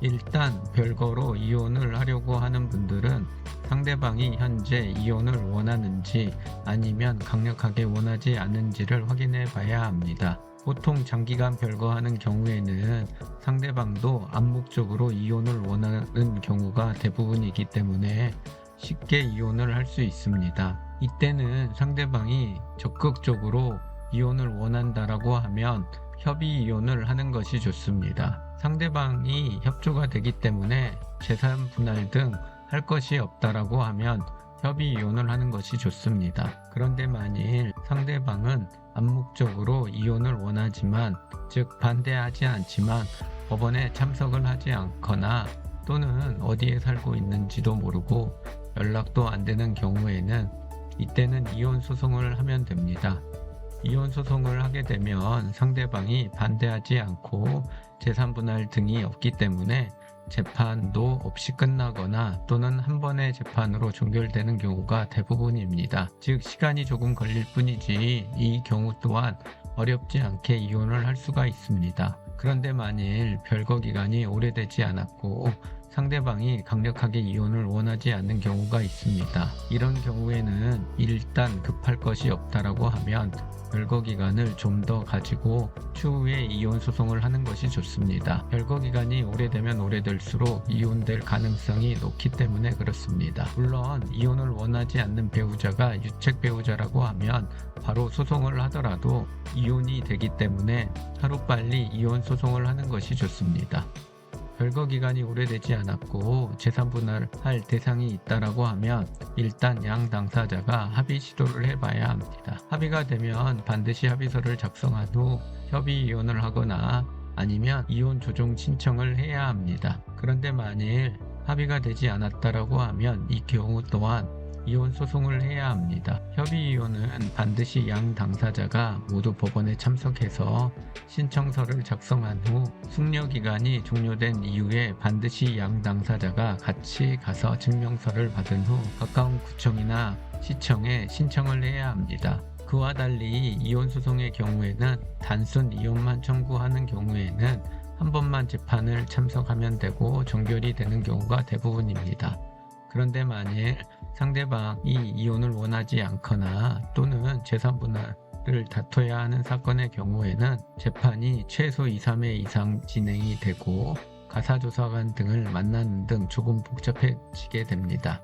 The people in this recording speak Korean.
일단 별거로 이혼을 하려고 하는 분들은 상대방이 현재 이혼을 원하는지 아니면 강력하게 원하지 않는지를 확인해 봐야 합니다. 보통 장기간 별거하는 경우에는 상대방도 암묵적으로 이혼을 원하는 경우가 대부분이기 때문에 쉽게 이혼을 할 수 있습니다. 이때는 상대방이 적극적으로 이혼을 원한다라고 하면 협의 이혼을 하는 것이 좋습니다. 상대방이 협조가 되기 때문에 재산 분할 등 할 것이 없다라고 하면 협의 이혼을 하는 것이 좋습니다. 그런데 만일 상대방은 암묵적으로 이혼을 원하지만, 즉 반대하지 않지만 법원에 참석을 하지 않거나 또는 어디에 살고 있는지도 모르고 연락도 안 되는 경우에는 이때는 이혼 소송을 하면 됩니다. 이혼 소송을 하게 되면 상대방이 반대하지 않고 재산 분할 등이 없기 때문에 재판도 없이 끝나거나 또는 한 번의 재판으로 종결되는 경우가 대부분입니다. 즉 시간이 조금 걸릴 뿐이지 이 경우 또한 어렵지 않게 이혼을 할 수가 있습니다. 그런데 만일 별거 기간이 오래되지 않았고 상대방이 강력하게 이혼을 원하지 않는 경우가 있습니다. 이런 경우에는 일단 급할 것이 없다라고 하면 별거 기간을 좀 더 가지고 추후에 이혼 소송을 하는 것이 좋습니다. 별거 기간이 오래되면 오래될수록 이혼될 가능성이 높기 때문에 그렇습니다. 물론 이혼을 원하지 않는 배우자가 유책 배우자라고 하면 바로 소송을 하더라도 이혼이 되기 때문에 하루빨리 이혼 소송을 하는 것이 좋습니다. 별거 기간이 오래되지 않았고 재산 분할할 대상이 있다라고 하면 일단 양 당사자가 합의 시도를 해봐야 합니다. 합의가 되면 반드시 합의서를 작성한 후 협의 이혼을 하거나 아니면 이혼 조정 신청을 해야 합니다. 그런데 만일 합의가 되지 않았다라고 하면 이 경우 또한 이혼 소송을 해야 합니다. 협의 이혼은 반드시 양 당사자가 모두 법원에 참석해서 신청서를 작성한 후 숙려 기간이 종료된 이후에 반드시 양 당사자가 같이 가서 증명서를 받은 후 가까운 구청이나 시청에 신청을 해야 합니다. 그와 달리 이혼 소송의 경우에는 단순 이혼만 청구하는 경우에는 한 번만 재판을 참석하면 되고 종결이 되는 경우가 대부분입니다. 그런데 만일 상대방이 이혼을 원하지 않거나 또는 재산 분할을 다퉈야 하는 사건의 경우에는 재판이 최소 2, 3회 이상 진행이 되고 가사조사관 등을 만나는 등 조금 복잡해지게 됩니다.